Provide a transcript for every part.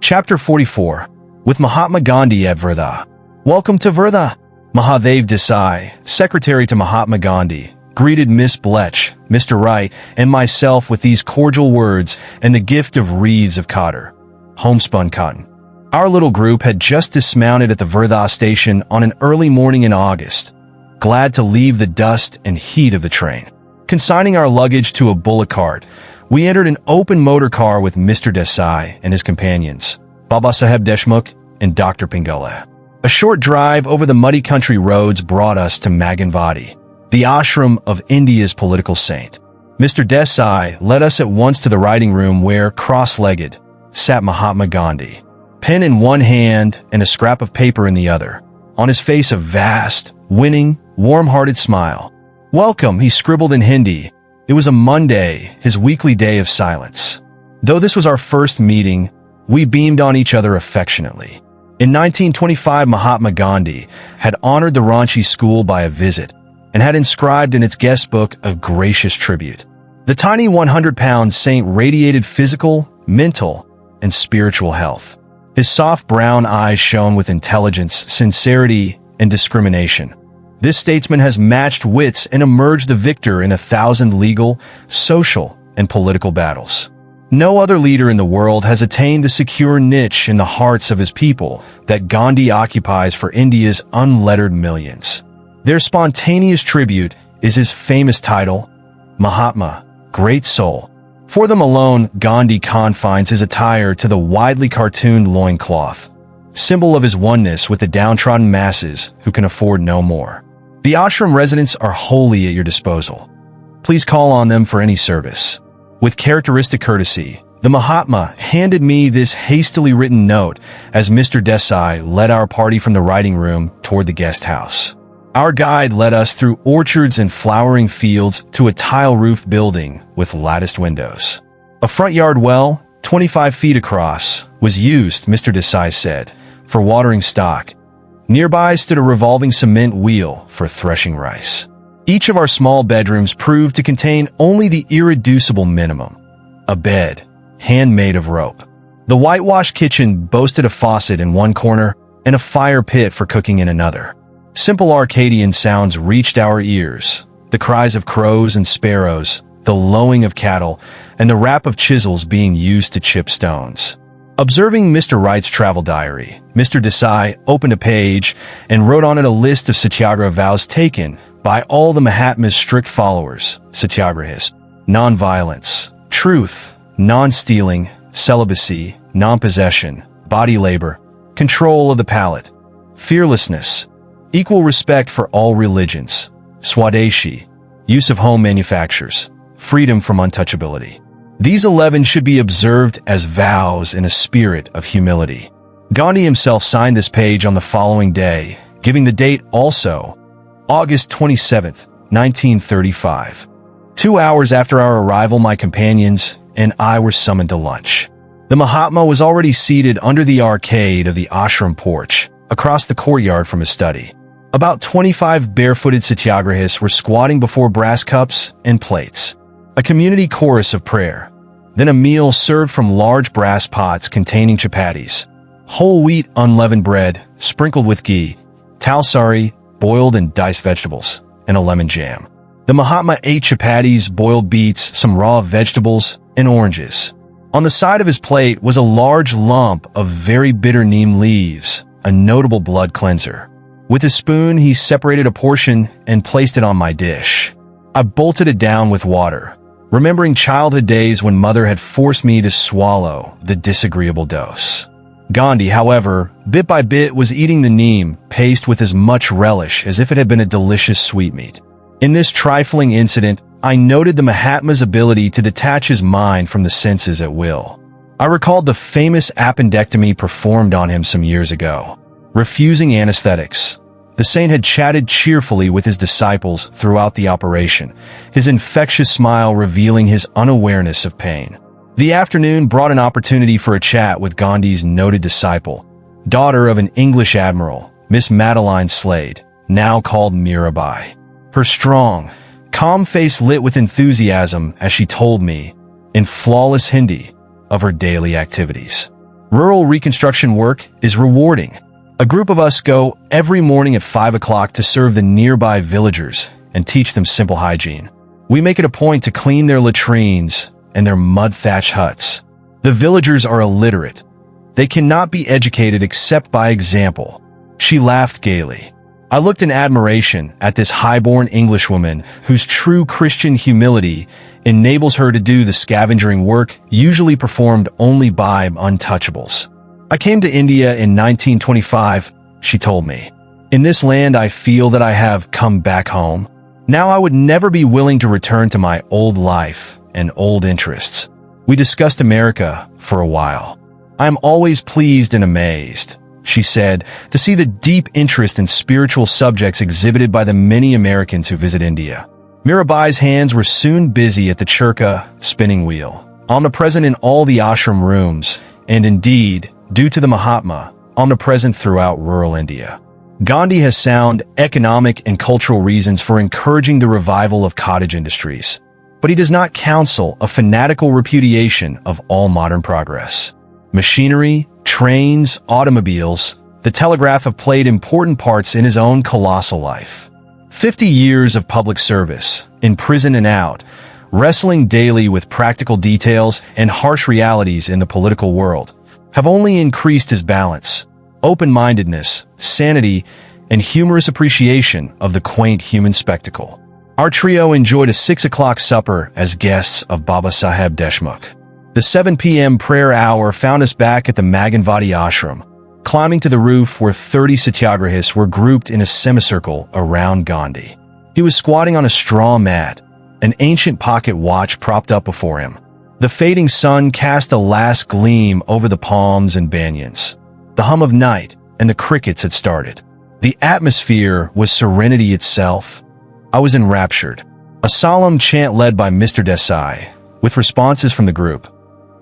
Chapter 44. With Mahatma Gandhi at Wardha. Welcome to Wardha. Mahadev Desai, secretary to Mahatma Gandhi, greeted Miss Blech, Mr. Wright, and myself with these cordial words and the gift of wreaths of cotton, homespun cotton. Our little group had just dismounted at the Wardha station on an early morning in August, glad to leave the dust and heat of the train. Consigning our luggage to a bullock cart, we entered an open motor car with Mr. Desai and his companions, Babasaheb Deshmukh and Dr. Pingale. A short drive over the muddy country roads brought us to Maganvadi, the ashram of India's political saint. Mr. Desai led us at once to the writing room where, cross-legged, sat Mahatma Gandhi, pen in one hand and a scrap of paper in the other, on his face a vast, winning, warm-hearted smile. "Welcome," he scribbled in Hindi. It was a Monday, his weekly day of silence. Though this was our first meeting, we beamed on each other affectionately. In 1925, Mahatma Gandhi had honored the Ranchi school by a visit and had inscribed in its guest book a gracious tribute. The tiny 100-pound saint radiated physical, mental, and spiritual health. His soft brown eyes shone with intelligence, sincerity, and discrimination. This statesman has matched wits and emerged the victor in 1,000 legal, social, and political battles. No other leader in the world has attained the secure niche in the hearts of his people that Gandhi occupies for India's unlettered millions. Their spontaneous tribute is his famous title, Mahatma, Great Soul. For them alone, Gandhi confines his attire to the widely cartooned loincloth, symbol of his oneness with the downtrodden masses who can afford no more. The ashram residents are wholly at your disposal. Please call on them for any service. With characteristic courtesy, the Mahatma handed me this hastily written note as Mr. Desai led our party from the writing room toward the guest house. Our guide led us through orchards and flowering fields to a tile-roofed building with latticed windows. A front yard well, 25 feet across, was used, Mr. Desai said, for watering stock. Nearby stood a revolving cement wheel for threshing rice. Each of our small bedrooms proved to contain only the irreducible minimum: a bed, handmade of rope. The whitewashed kitchen boasted a faucet in one corner and a fire pit for cooking in another. Simple Arcadian sounds reached our ears: the cries of crows and sparrows, the lowing of cattle, and the rap of chisels being used to chip stones. Observing Mr. Wright's travel diary, Mr. Desai opened a page and wrote on it a list of satyagraha vows taken by all the Mahatma's strict followers, satyagrahis: non-violence, truth, non-stealing, celibacy, non-possession, body labor, control of the palate, fearlessness, equal respect for all religions, swadeshi, use of home manufactures, freedom from untouchability. These 11 should be observed as vows in a spirit of humility. Gandhi himself signed this page on the following day, giving the date also, August 27, 1935. 2 hours after our arrival, my companions and I were summoned to lunch. The Mahatma was already seated under the arcade of the ashram porch, across the courtyard from his study. About 25 barefooted satyagrahis were squatting before brass cups and plates. A community chorus of prayer. Then a meal served from large brass pots containing chapatis, whole wheat unleavened bread, sprinkled with ghee, talsari, boiled and diced vegetables, and a lemon jam. The Mahatma ate chapatis, boiled beets, some raw vegetables, and oranges. On the side of his plate was a large lump of very bitter neem leaves, a notable blood cleanser. With a spoon, he separated a portion and placed it on my dish. I bolted it down with water, remembering childhood days when mother had forced me to swallow the disagreeable dose. Gandhi, however, bit by bit was eating the neem paste with as much relish as if it had been a delicious sweetmeat. In this trifling incident, I noted the Mahatma's ability to detach his mind from the senses at will. I recalled the famous appendectomy performed on him some years ago. Refusing anesthetics, the saint had chatted cheerfully with his disciples throughout the operation, his infectious smile revealing his unawareness of pain. The afternoon brought an opportunity for a chat with Gandhi's noted disciple, daughter of an English admiral, Miss Madeline Slade, now called Mirabai. Her strong, calm face lit with enthusiasm as she told me, in flawless Hindi, of her daily activities. Rural reconstruction work is rewarding. A group of us go every morning at 5 o'clock to serve the nearby villagers and teach them simple hygiene. We make it a point to clean their latrines and their mud-thatched huts. The villagers are illiterate. They cannot be educated except by example. She laughed gaily. I looked in admiration at this high-born Englishwoman whose true Christian humility enables her to do the scavenging work usually performed only by untouchables. I came to India in 1925, she told me. In this land, I feel that I have come back home. Now I would never be willing to return to my old life and old interests. We discussed America for a while. I am always pleased and amazed, she said, to see the deep interest in spiritual subjects exhibited by the many Americans who visit India. Mirabai's hands were soon busy at the Churka spinning wheel, omnipresent in all the ashram rooms, and indeed, due to the Mahatma, omnipresent throughout rural India. Gandhi has sound economic and cultural reasons for encouraging the revival of cottage industries, but he does not counsel a fanatical repudiation of all modern progress. Machinery, trains, automobiles, the telegraph have played important parts in his own colossal life. 50 years of public service, in prison and out, wrestling daily with practical details and harsh realities in the political world, have only increased his balance, open-mindedness, sanity, and humorous appreciation of the quaint human spectacle. Our trio enjoyed a 6 o'clock supper as guests of Baba Saheb Deshmukh. The 7 p.m. prayer hour found us back at the Maganvadi ashram, climbing to the roof where 30 satyagrahis were grouped in a semicircle around Gandhi. He was squatting on a straw mat, an ancient pocket watch propped up before him. The fading sun cast a last gleam over the palms and banyans. The hum of night and the crickets had started. The atmosphere was serenity itself. I was enraptured. A solemn chant led by Mr. Desai, with responses from the group.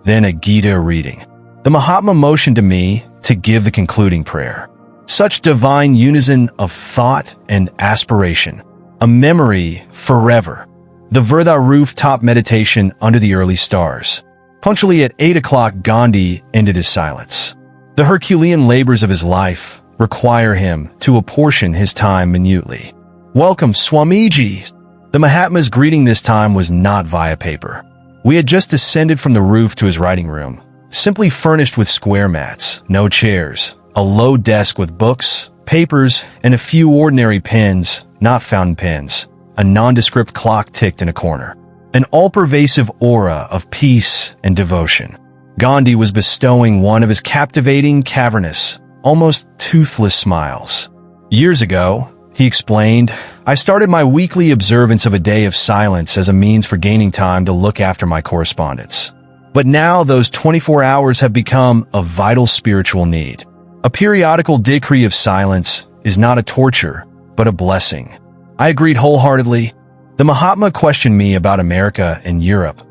Then a Gita reading. The Mahatma motioned to me to give the concluding prayer. Such divine unison of thought and aspiration. A memory forever. The Wardha rooftop meditation under the early stars. Punctually at 8 o'clock, Gandhi ended his silence. The Herculean labors of his life require him to apportion his time minutely. Welcome, Swamiji. The Mahatma's greeting this time was not via paper. We had just descended from the roof to his writing room, simply furnished with square mats, no chairs, a low desk with books, papers, and a few ordinary pens, not fountain pens. A nondescript clock ticked in a corner. An all-pervasive aura of peace and devotion. Gandhi was bestowing one of his captivating, cavernous, almost toothless smiles. Years ago, he explained, I started my weekly observance of a day of silence as a means for gaining time to look after my correspondence. But now those 24 hours have become a vital spiritual need. A periodical decree of silence is not a torture, but a blessing. I agreed wholeheartedly. The Mahatma questioned me about America and Europe.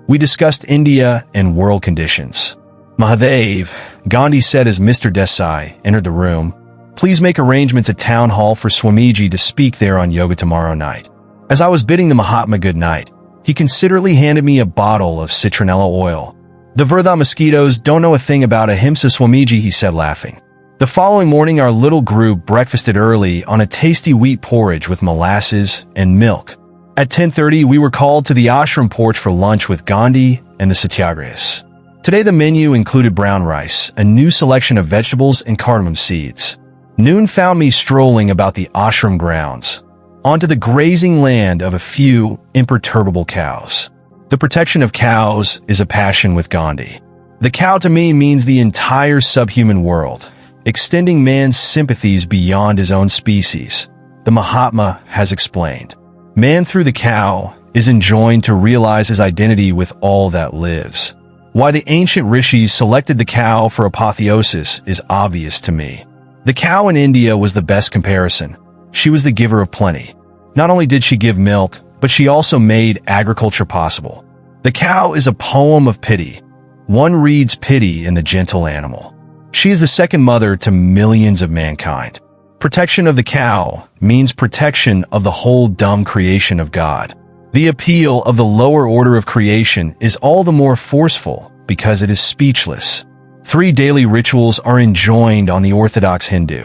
We discussed India and world conditions. Mahadev, Gandhi said as Mr. Desai entered the room, please make arrangements at Town Hall for Swamiji to speak there on yoga tomorrow night. As I was bidding the Mahatma good night, he considerately handed me a bottle of citronella oil. The Wardha mosquitoes don't know a thing about ahimsa, Swamiji, he said laughing. The following morning, our little group breakfasted early on a tasty wheat porridge with molasses and milk. At 10:30, we were called to the ashram porch for lunch with Gandhi and the satyagrahis. Today, the menu included brown rice, a new selection of vegetables, and cardamom seeds. Noon found me strolling about the ashram grounds, onto the grazing land of a few imperturbable cows. The protection of cows is a passion with Gandhi. The cow to me means the entire subhuman world, extending man's sympathies beyond his own species, the Mahatma has explained. Man through the cow is enjoined to realize his identity with all that lives. Why the ancient rishis selected the cow for apotheosis is obvious to me. The cow in India was the best comparison. She was the giver of plenty. Not only did she give milk, but she also made agriculture possible. The cow is a poem of pity. One reads pity in the gentle animal. She is the second mother to millions of mankind. Protection of the cow means protection of the whole dumb creation of God. The appeal of the lower order of creation is all the more forceful because it is speechless. 3 daily rituals are enjoined on the Orthodox Hindu.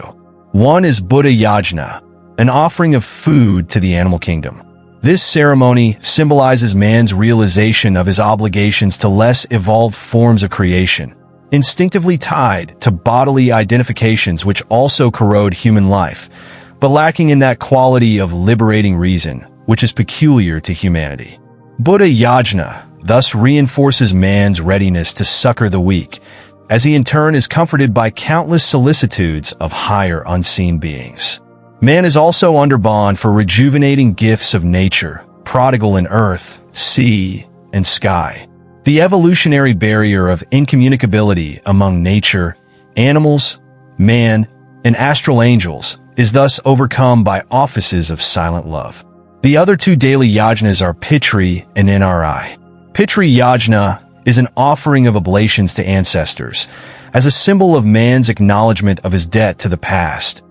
One is Buddha Yajna, an offering of food to the animal kingdom. This ceremony symbolizes man's realization of his obligations to less evolved forms of creation, instinctively tied to bodily identifications which also corrode human life, but lacking in that quality of liberating reason, which is peculiar to humanity. Buddha Yajna thus reinforces man's readiness to succor the weak, as he in turn is comforted by countless solicitudes of higher unseen beings. Man is also under bond for rejuvenating gifts of nature, prodigal in earth, sea, and sky. The evolutionary barrier of incommunicability among nature, animals, man, and astral angels is thus overcome by offices of silent love. The other 2 daily yajnas are Pitri and Nri. Pitri Yajna is an offering of oblations to ancestors, as a symbol of man's acknowledgement of his debt to the past,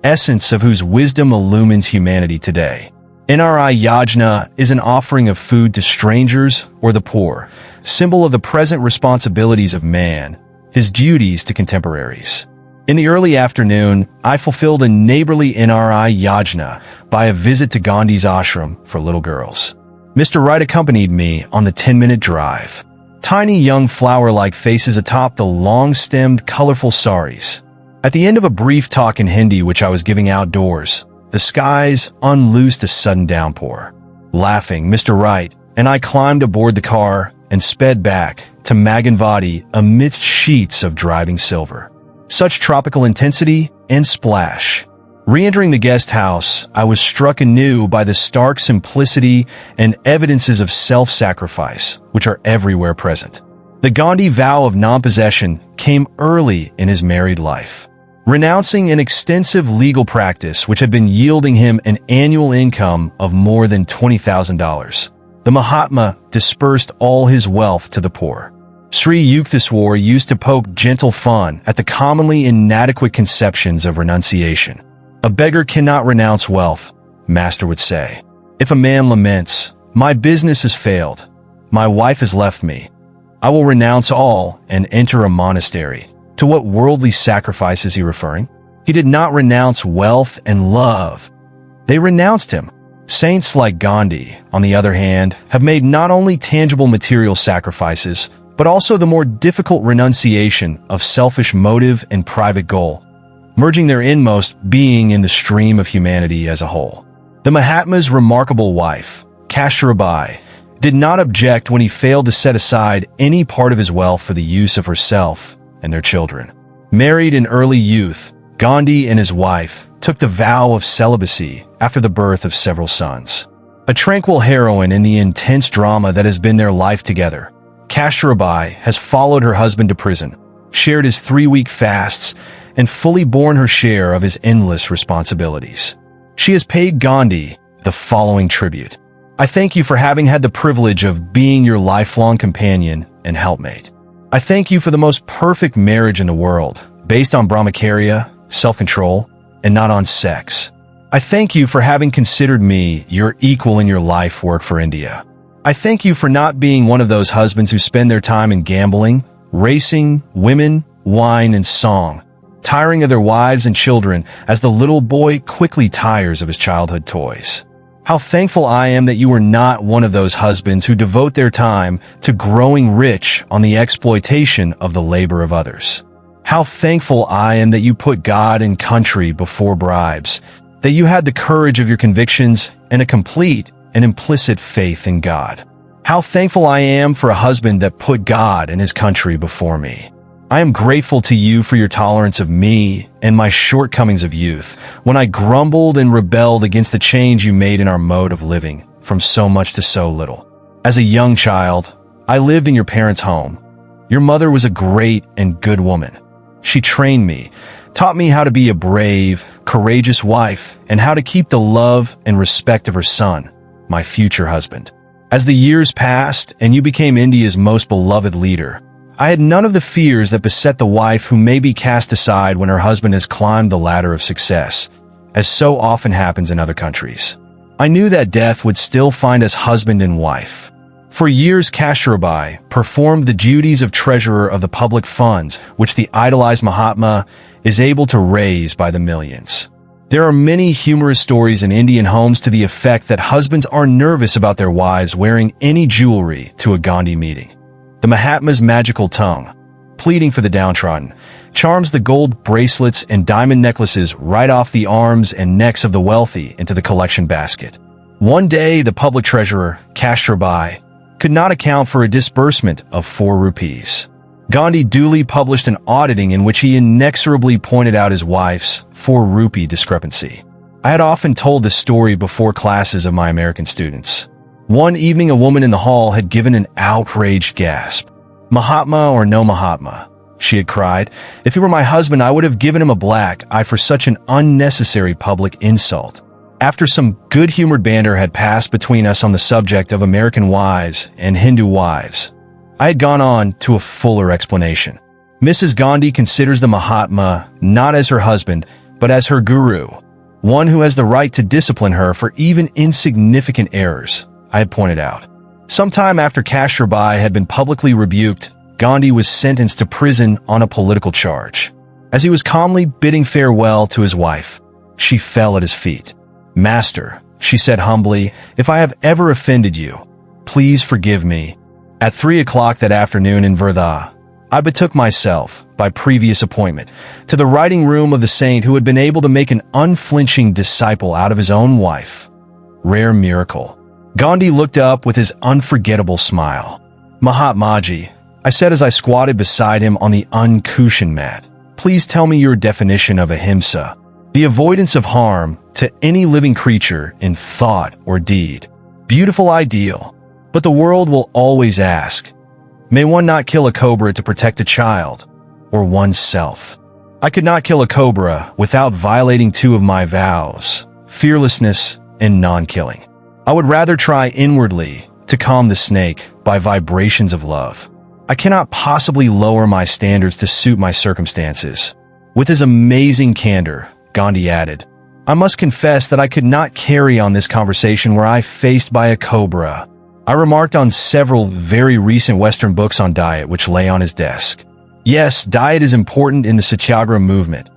essence of whose wisdom illumines humanity today. Nri Yajna is an offering of food to strangers or the poor, symbol of the present responsibilities of man, his duties to contemporaries. In the early afternoon, I fulfilled a neighborly Nri Yajna by a visit to Gandhi's ashram for little girls. Mr. Wright accompanied me on the 10-minute drive. Tiny young flower-like faces atop the long-stemmed, colorful saris. At the end of a brief talk in Hindi which I was giving outdoors, the skies unloosed a sudden downpour. Laughing, Mr. Wright and I climbed aboard the car and sped back to Maganvadi amidst sheets of driving silver. Such tropical intensity and splash. Re-entering the guest house, I was struck anew by the stark simplicity and evidences of self-sacrifice, which are everywhere present. The Gandhi vow of non-possession came early in his married life. Renouncing an extensive legal practice which had been yielding him an annual income of more than $20,000, the Mahatma dispersed all his wealth to the poor. Sri Yukteswar used to poke gentle fun at the commonly inadequate conceptions of renunciation. A beggar cannot renounce wealth, Master would say. If a man laments, "My business has failed, my wife has left me, I will renounce all and enter a monastery," to what worldly sacrifice is he referring? He did not renounce wealth and love. They renounced him. Saints like Gandhi, on the other hand, have made not only tangible material sacrifices, but also the more difficult renunciation of selfish motive and private goal, merging their inmost being in the stream of humanity as a whole. The Mahatma's remarkable wife, Kasturabai, did not object when he failed to set aside any part of his wealth for the use of herself and their children. Married in early youth, Gandhi and his wife took the vow of celibacy after the birth of several sons. A tranquil heroine in the intense drama that has been their life together, Kasturabai has followed her husband to prison, shared his 3-week fasts, and fully borne her share of his endless responsibilities. She has paid Gandhi the following tribute. "I thank you for having had the privilege of being your lifelong companion and helpmate. I thank you for the most perfect marriage in the world, based on brahmacharya, self-control, and not on sex. I thank you for having considered me your equal in your life work for India. I thank you for not being one of those husbands who spend their time in gambling, racing, women, wine, and song, tiring of their wives and children as the little boy quickly tires of his childhood toys. How thankful I am that you are not one of those husbands who devote their time to growing rich on the exploitation of the labor of others. How thankful I am that you put God and country before bribes, that you had the courage of your convictions and a complete and implicit faith in God. How thankful I am for a husband that put God and his country before me. I am grateful to you for your tolerance of me and my shortcomings of youth, when I grumbled and rebelled against the change you made in our mode of living, from so much to so little. As a young child, I lived in your parents' home. Your mother was a great and good woman. She trained me, taught me how to be a brave, courageous wife, and how to keep the love and respect of her son, my future husband. As the years passed and you became India's most beloved leader, I had none of the fears that beset the wife who may be cast aside when her husband has climbed the ladder of success, as so often happens in other countries. I knew that death would still find us husband and wife. For years, Kasturbai performed the duties of treasurer of the public funds, which the idolized Mahatma is able to raise by the millions. There are many humorous stories in Indian homes to the effect that husbands are nervous about their wives wearing any jewelry to a Gandhi meeting. The Mahatma's magical tongue, pleading for the downtrodden, charms the gold bracelets and diamond necklaces right off the arms and necks of the wealthy into the collection basket. One day, the public treasurer, Kasturbai, could not account for a disbursement of 4 rupees. Gandhi duly published an auditing in which he inexorably pointed out his wife's 4 rupee discrepancy. I had often told this story before classes of my American students. One evening, a woman in the hall had given an outraged gasp. "Mahatma or no Mahatma," she had cried. "If he were my husband, I would have given him a black eye for such an unnecessary public insult." After some good-humored banter had passed between us on the subject of American wives and Hindu wives, I had gone on to a fuller explanation. Mrs. Gandhi considers the Mahatma not as her husband, but as her guru, one who has the right to discipline her for even insignificant errors, I had pointed out. Sometime after Kasturbai had been publicly rebuked, Gandhi was sentenced to prison on a political charge. As he was calmly bidding farewell to his wife, she fell at his feet. "Master," she said humbly, "if I have ever offended you, please forgive me." At 3 o'clock that afternoon in Wardha, I betook myself, by previous appointment, to the writing room of the saint who had been able to make an unflinching disciple out of his own wife. Rare miracle. Gandhi looked up with his unforgettable smile. "Mahatmaji," I said as I squatted beside him on the uncushioned mat, "please tell me your definition of ahimsa, the avoidance of harm to any living creature in thought or deed. Beautiful ideal, but the world will always ask, may one not kill a cobra to protect a child or oneself? I could not kill a cobra without violating 2 of my vows, fearlessness and non-killing. I would rather try inwardly to calm the snake by vibrations of love. I cannot possibly lower my standards to suit my circumstances." With his amazing candor, Gandhi added, "I must confess that I could not carry on this conversation were I faced by a cobra." I remarked on several very recent Western books on diet which lay on his desk. "Yes, diet is important in the Satyagraha movement,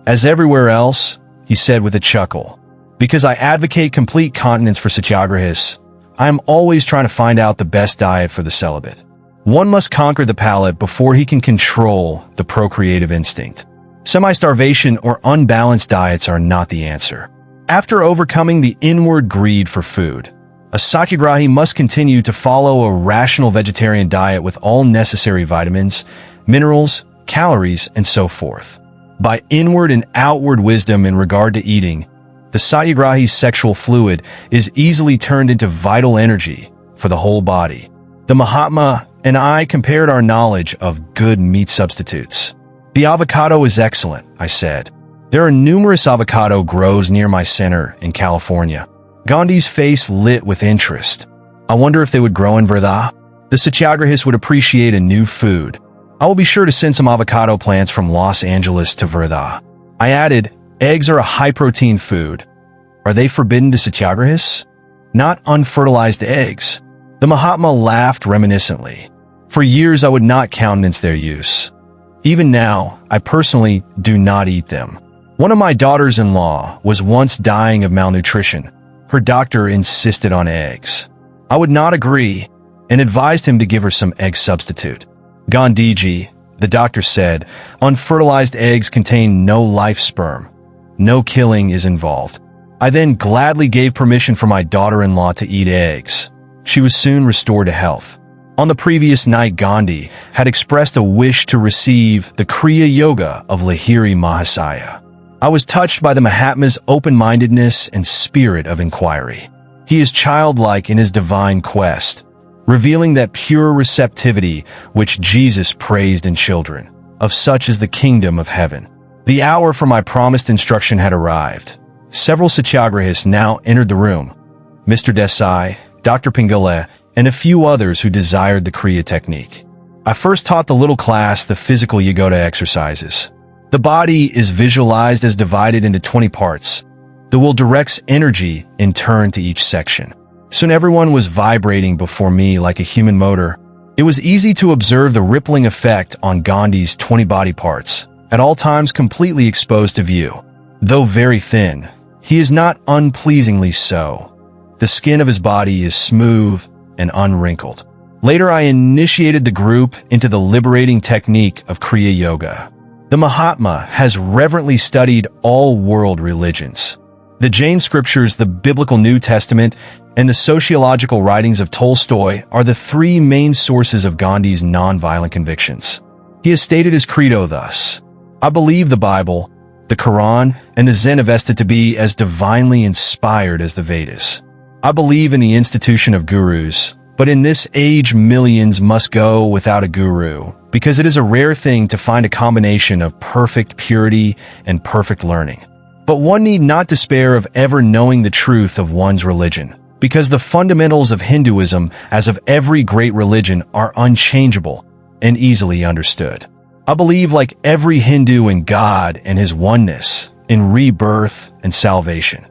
as everywhere else," he said with a chuckle. "Because I advocate complete continence for Satyagrahis, I am always trying to find out the best diet for the celibate. One must conquer the palate before he can control the procreative instinct. Semi-starvation or unbalanced diets are not the answer. After overcoming the inward greed for food, a satyagrahi must continue to follow a rational vegetarian diet with all necessary vitamins, minerals, calories, and so forth. By inward and outward wisdom in regard to eating, the satyagrahi's sexual fluid is easily turned into vital energy for the whole body. The Mahatma and I compared our knowledge of good meat substitutes. The avocado is excellent," I said. "There are numerous avocado groves near my center in California." Gandhi's face lit with interest. "I wonder if they would grow in Wardha? The Satyagrahis would appreciate a new food. I will be sure to send some avocado plants from Los Angeles to Wardha." I added, "Eggs are a high-protein food. Are they forbidden to Satyagrahis?" "Not unfertilized eggs." The Mahatma laughed reminiscently. "For years I would not countenance their use. Even now, I personally do not eat them. One of my daughters-in-law was once dying of malnutrition. Her doctor insisted on eggs. I would not agree and advised him to give her some egg substitute. Gandhiji, the doctor said, unfertilized eggs contain no life sperm. No killing is involved. I then gladly gave permission for my daughter-in-law to eat eggs. She was soon restored to health. On the previous night, Gandhi had expressed a wish to receive the Kriya Yoga of Lahiri Mahasaya. I was touched by the Mahatma's open-mindedness and spirit of inquiry. He is childlike in his divine quest, revealing that pure receptivity which Jesus praised in children. Of such is the kingdom of heaven. The hour for my promised instruction had arrived. Several satyagrahis now entered the room. Mr. Desai, Dr. Pingale, and a few others who desired the Kriya technique. I first taught the little class the physical yoga exercises. The body is visualized as divided into 20 parts. The will directs energy in turn to each section. Soon everyone was vibrating before me like a human motor. It was easy to observe the rippling effect on Gandhi's 20 body parts, at all times completely exposed to view. Though very thin, he is not unpleasingly so. The skin of his body is smooth and unwrinkled. Later, I initiated the group into the liberating technique of Kriya Yoga. The Mahatma has reverently studied all world religions. The Jain scriptures, the biblical New Testament, and the sociological writings of Tolstoy are the three main sources of Gandhi's nonviolent convictions. He has stated his credo thus: I believe the Bible, the Quran, and the Zen Avesta to be as divinely inspired as the Vedas. I believe in the institution of gurus, but in this age millions must go without a guru, because it is a rare thing to find a combination of perfect purity and perfect learning. But one need not despair of ever knowing the truth of one's religion, because the fundamentals of Hinduism, as of every great religion, are unchangeable and easily understood. I believe, like every Hindu, in God and his oneness, in rebirth and salvation.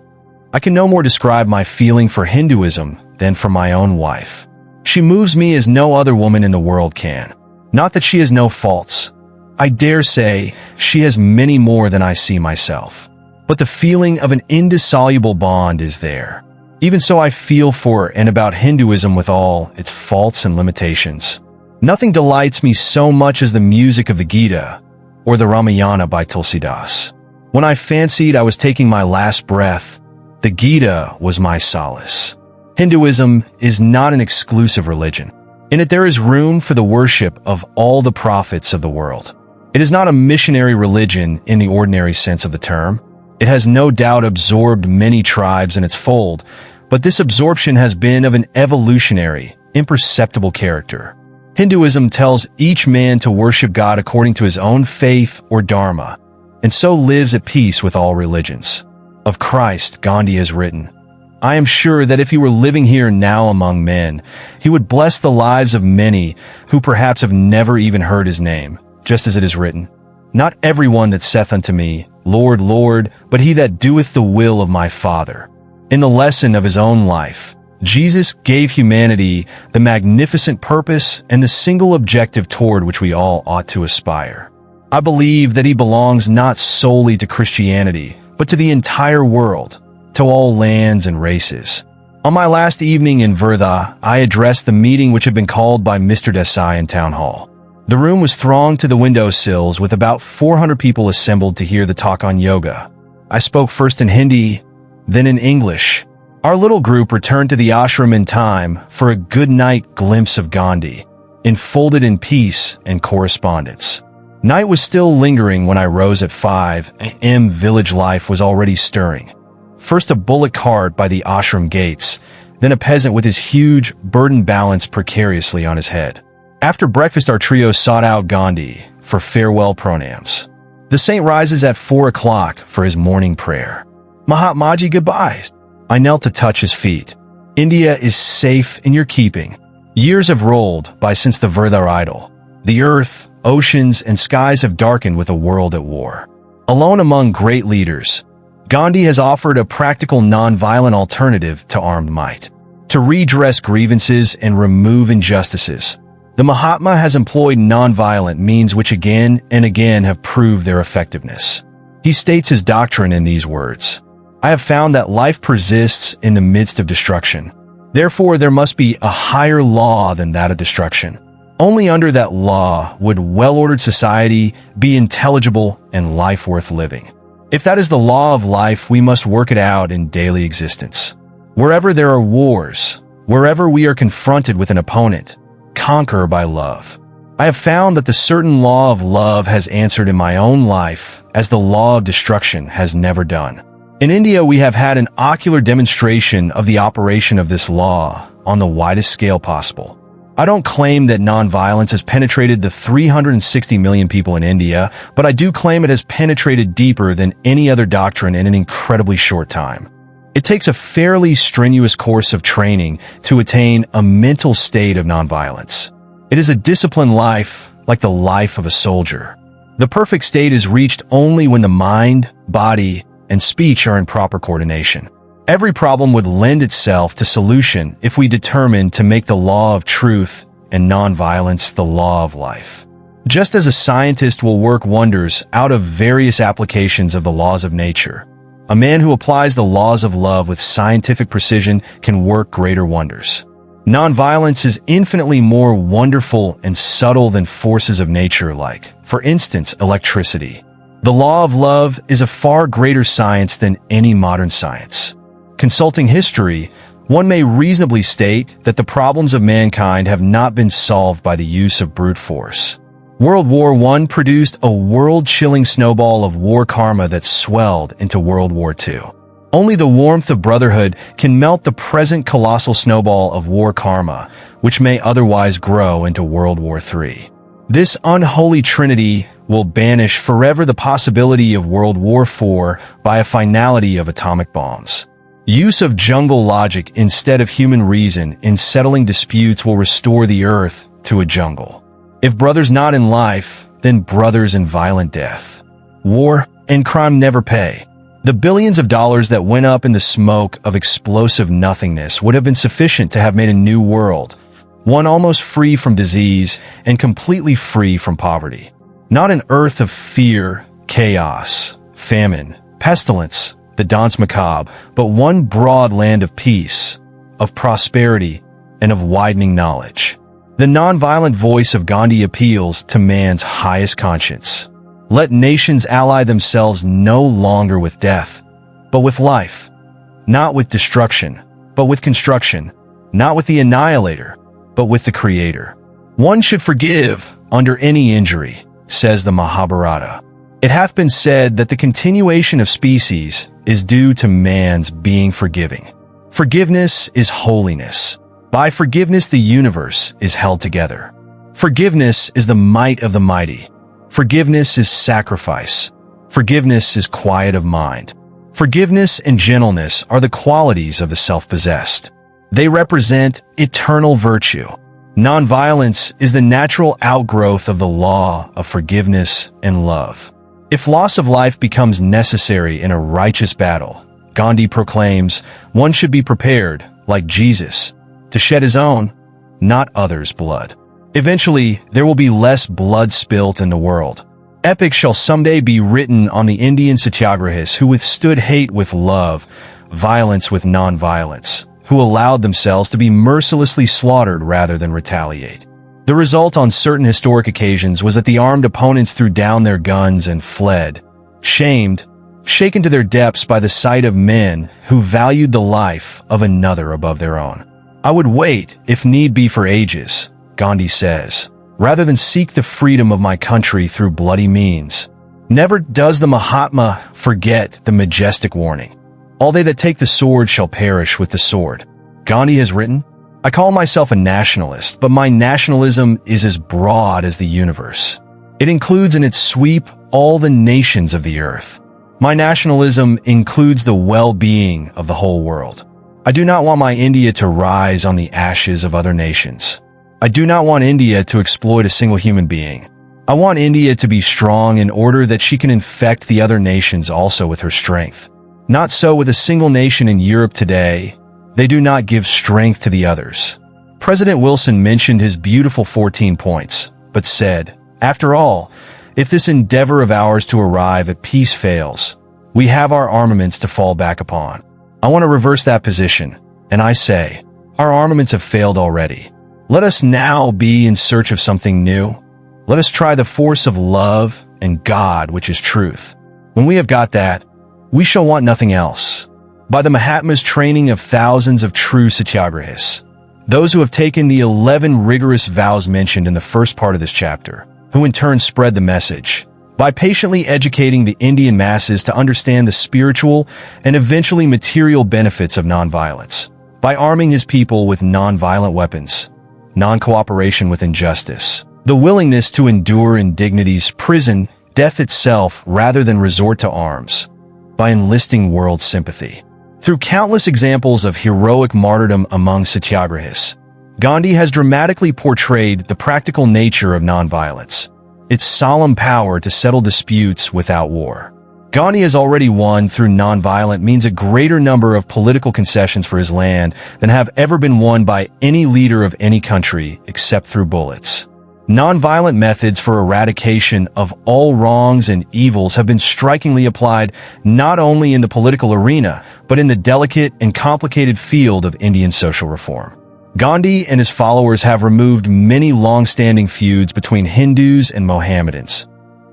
I can no more describe my feeling for Hinduism than for my own wife. She moves me as no other woman in the world can. Not that she has no faults. I dare say she has many more than I see myself. But the feeling of an indissoluble bond is there. Even so, I feel for and about Hinduism with all its faults and limitations. Nothing delights me so much as the music of the Gita or the Ramayana by Tulsidas. When I fancied I was taking my last breath, the Gita was my solace. Hinduism is not an exclusive religion. In it there is room for the worship of all the prophets of the world. It is not a missionary religion in the ordinary sense of the term. It has no doubt absorbed many tribes in its fold, but this absorption has been of an evolutionary, imperceptible character. Hinduism tells each man to worship God according to his own faith or dharma, and so lives at peace with all religions. Of Christ, Gandhi has written, I am sure that if he were living here now among men, he would bless the lives of many who perhaps have never even heard his name, just as it is written, Not everyone that saith unto me, Lord, Lord, but he that doeth the will of my Father. In the lesson of his own life, Jesus gave humanity the magnificent purpose and the single objective toward which we all ought to aspire. I believe that he belongs not solely to Christianity, but to the entire world, to all lands and races. On my last evening in Wardha, I addressed the meeting which had been called by Mr. Desai in Town Hall. The room was thronged to the windowsills with about 400 people assembled to hear the talk on yoga. I spoke first in Hindi, then in English. Our little group returned to the ashram in time for a good night glimpse of Gandhi, enfolded in peace and correspondence. Night was still lingering when I rose at 5 a.m. Village life was already stirring. First a bullock cart by the ashram gates, then a peasant with his huge burden balanced precariously on his head. After breakfast, our trio sought out Gandhi for farewell pronams. The saint rises at 4 o'clock for his morning prayer. Mahatmaji, goodbye. I knelt to touch his feet. India is safe in your keeping. Years have rolled by since the Wardha idol. The earth, oceans, and skies have darkened with a world at war. Alone among great leaders, Gandhi has offered a practical non-violent alternative to armed might. To redress grievances and remove injustices, the Mahatma has employed non-violent means which again and again have proved their effectiveness. He states his doctrine in these words: I have found that life persists in the midst of destruction. Therefore, there must be a higher law than that of destruction. Only under that law would well-ordered society be intelligible and life worth living. If that is the law of life, we must work it out in daily existence. Wherever there are wars, wherever we are confronted with an opponent, conquer by love. I have found that the certain law of love has answered in my own life as the law of destruction has never done. In India, we have had an ocular demonstration of the operation of this law on the widest scale possible. I don't claim that nonviolence has penetrated the 360 million people in India, but I do claim it has penetrated deeper than any other doctrine in an incredibly short time. It takes a fairly strenuous course of training to attain a mental state of nonviolence. It is a disciplined life, like the life of a soldier. The perfect state is reached only when the mind, body, and speech are in proper coordination. Every problem would lend itself to solution if we determined to make the law of truth and nonviolence the law of life. Just as a scientist will work wonders out of various applications of the laws of nature, a man who applies the laws of love with scientific precision can work greater wonders. Nonviolence is infinitely more wonderful and subtle than forces of nature like, for instance, electricity. The law of love is a far greater science than any modern science. Consulting history, one may reasonably state that the problems of mankind have not been solved by the use of brute force. World War I produced a world-chilling snowball of war karma that swelled into World War II. Only the warmth of brotherhood can melt the present colossal snowball of war karma, which may otherwise grow into World War III. This unholy trinity will banish forever the possibility of World War IV by a finality of atomic bombs. Use of jungle logic instead of human reason in settling disputes will restore the earth to a jungle. If brothers not in life, then brothers in violent death. War and crime never pay. The billions of dollars that went up in the smoke of explosive nothingness would have been sufficient to have made a new world, one almost free from disease and completely free from poverty. Not an earth of fear, chaos, famine, pestilence, the danse macabre, but one broad land of peace, of prosperity, and of widening knowledge. The nonviolent voice of Gandhi appeals to man's highest conscience. Let nations ally themselves no longer with death, but with life. Not with destruction, but with construction. Not with the annihilator, but with the creator. One should forgive under any injury, says the Mahabharata. It hath been said that the continuation of species is due to man's being forgiving. Forgiveness is holiness. By forgiveness the universe is held together. Forgiveness is the might of the mighty. Forgiveness is sacrifice. Forgiveness is quiet of mind. Forgiveness and gentleness are the qualities of the self-possessed. They represent eternal virtue. Nonviolence is the natural outgrowth of the law of forgiveness and love. If loss of life becomes necessary in a righteous battle, Gandhi proclaims, one should be prepared, like Jesus, to shed his own, not others' blood. Eventually, there will be less blood spilt in the world. Epic shall someday be written on the Indian satyagrahis who withstood hate with love, violence with nonviolence, who allowed themselves to be mercilessly slaughtered rather than retaliate. The result on certain historic occasions was that the armed opponents threw down their guns and fled, shamed, shaken to their depths by the sight of men who valued the life of another above their own. I would wait, if need be for ages, Gandhi says, rather than seek the freedom of my country through bloody means. Never does the Mahatma forget the majestic warning. All they that take the sword shall perish with the sword. Gandhi has written, I call myself a nationalist, but my nationalism is as broad as the universe. It includes in its sweep all the nations of the earth. My nationalism includes the well-being of the whole world. I do not want my India to rise on the ashes of other nations. I do not want India to exploit a single human being. I want India to be strong in order that she can infect the other nations also with her strength. Not so with a single nation in Europe today. They do not give strength to the others. President Wilson mentioned his beautiful 14 points, but said, after all, if this endeavor of ours to arrive at peace fails, we have our armaments to fall back upon. I want to reverse that position, and I say, our armaments have failed already. Let us now be in search of something new. Let us try the force of love and God, which is truth. When we have got that, we shall want nothing else. By the Mahatma's training of thousands of true satyagrahis, those who have taken the 11 rigorous vows mentioned in the first part of this chapter, who in turn spread the message, by patiently educating the Indian masses to understand the spiritual and eventually material benefits of nonviolence, by arming his people with nonviolent weapons, non-cooperation with injustice, the willingness to endure indignities, prison, death itself rather than resort to arms, by enlisting world sympathy. Through countless examples of heroic martyrdom among satyagrahis, Gandhi has dramatically portrayed the practical nature of nonviolence, its solemn power to settle disputes without war. Gandhi has already won through nonviolent means a greater number of political concessions for his land than have ever been won by any leader of any country except through bullets. Nonviolent methods for eradication of all wrongs and evils have been strikingly applied not only in the political arena, but in the delicate and complicated field of Indian social reform. Gandhi and his followers have removed many long-standing feuds between Hindus and Mohammedans.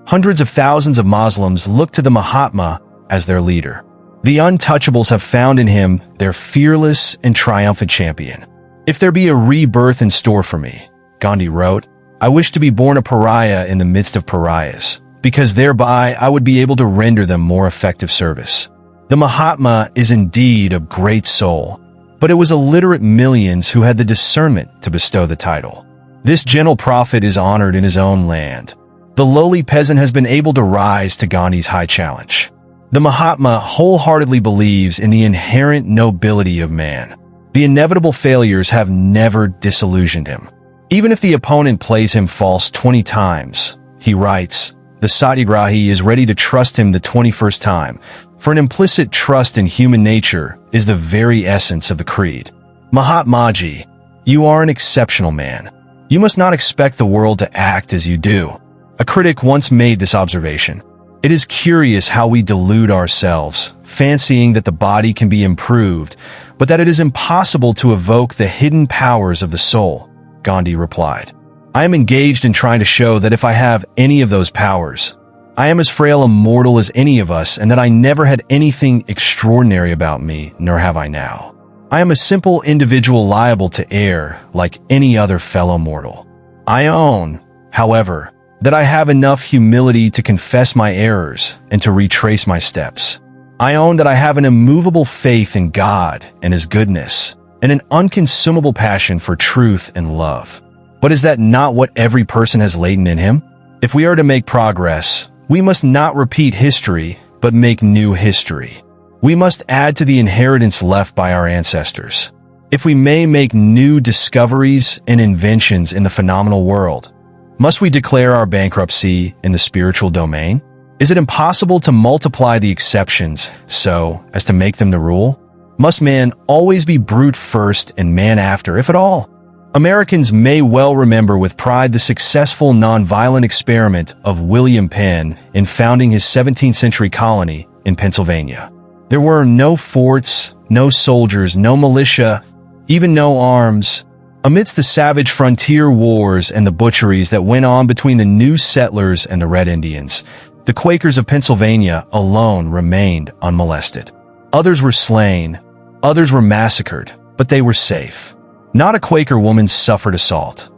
Hundreds of thousands of Muslims look to the Mahatma as their leader. The untouchables have found in him their fearless and triumphant champion. If there be a rebirth in store for me, Gandhi wrote, I wish to be born a pariah in the midst of pariahs, because thereby I would be able to render them more effective service. The Mahatma is indeed a great soul, but it was illiterate millions who had the discernment to bestow the title. This gentle prophet is honored in his own land. The lowly peasant has been able to rise to Gandhi's high challenge. The Mahatma wholeheartedly believes in the inherent nobility of man. The inevitable failures have never disillusioned him. Even if the opponent plays him false 20 times, he writes, the satyagrahi is ready to trust him the 21st time, for an implicit trust in human nature is the very essence of the creed. Mahatmaji, you are an exceptional man. You must not expect the world to act as you do. A critic once made this observation. It is curious how we delude ourselves, fancying that the body can be improved, but that it is impossible to evoke the hidden powers of the soul. Gandhi replied, I am engaged in trying to show that if I have any of those powers, I am as frail a mortal as any of us, and that I never had anything extraordinary about me, nor have I now. I am a simple individual liable to err like any other fellow mortal. I own, however, that I have enough humility to confess my errors and to retrace my steps. I own that I have an immovable faith in God and His goodness, and an unconsumable passion for truth and love. But is that not what every person has latent in him? If we are to make progress, we must not repeat history, but make new history. We must add to the inheritance left by our ancestors. If we may make new discoveries and inventions in the phenomenal world, must we declare our bankruptcy in the spiritual domain? Is it impossible to multiply the exceptions so as to make them the rule? Must man always be brute first and man after, if at all? Americans may well remember with pride the successful nonviolent experiment of William Penn in founding his 17th century colony in Pennsylvania. There were no forts, no soldiers, no militia, even no arms. Amidst the savage frontier wars and the butcheries that went on between the new settlers and the Red Indians, the Quakers of Pennsylvania alone remained unmolested. Others were slain, others were massacred, but they were safe. Not a Quaker woman suffered assault.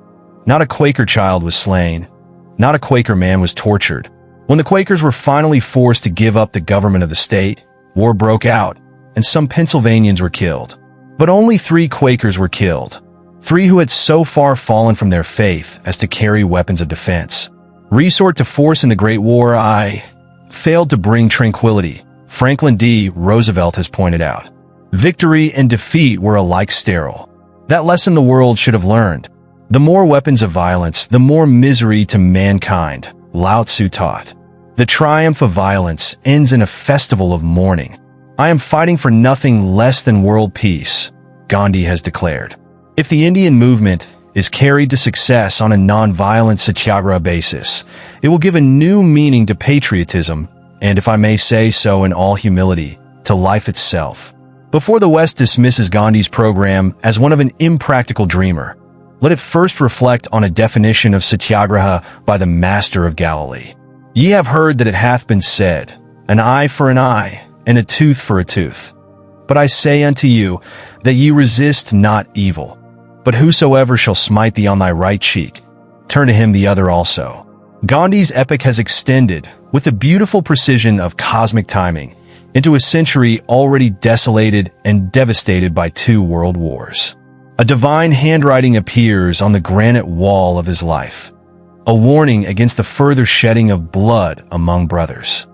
Not a Quaker child was slain. Not a Quaker man was tortured. When the Quakers were finally forced to give up the government of the state, war broke out, and some Pennsylvanians were killed. But only 3 Quakers were killed. 3 who had so far fallen from their faith as to carry weapons of defense. Resort to force in the Great War failed to bring tranquility, Franklin D. Roosevelt has pointed out. Victory and defeat were alike sterile. That lesson the world should have learned. The more weapons of violence, the more misery to mankind, Lao Tzu taught. The triumph of violence ends in a festival of mourning. I am fighting for nothing less than world peace, Gandhi has declared. If the Indian movement is carried to success on a non-violent satyagraha basis, it will give a new meaning to patriotism, and if I may say so in all humility, to life itself. Before the West dismisses Gandhi's program as one of an impractical dreamer, let it first reflect on a definition of satyagraha by the Master of Galilee. Ye have heard that it hath been said, an eye for an eye, and a tooth for a tooth. But I say unto you, that ye resist not evil. But whosoever shall smite thee on thy right cheek, turn to him the other also. Gandhi's epic has extended, with the beautiful precision of cosmic timing, into a century already desolated and devastated by 2 world wars. A divine handwriting appears on the granite wall of his life, a warning against the further shedding of blood among brothers.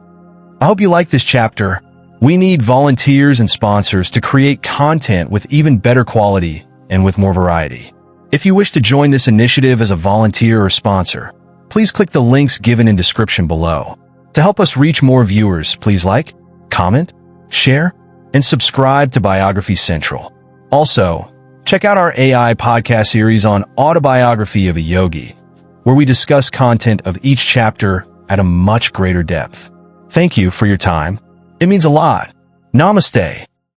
I hope you like this chapter. We need volunteers and sponsors to create content with even better quality and with more variety. If you wish to join this initiative as a volunteer or sponsor, please click the links given in description below. To help us reach more viewers, please like, comment, share, and subscribe to Biography Central. Also, check out our AI podcast series on Autobiography of a Yogi, where we discuss content of each chapter at a much greater depth. Thank you for your time. It means a lot. Namaste.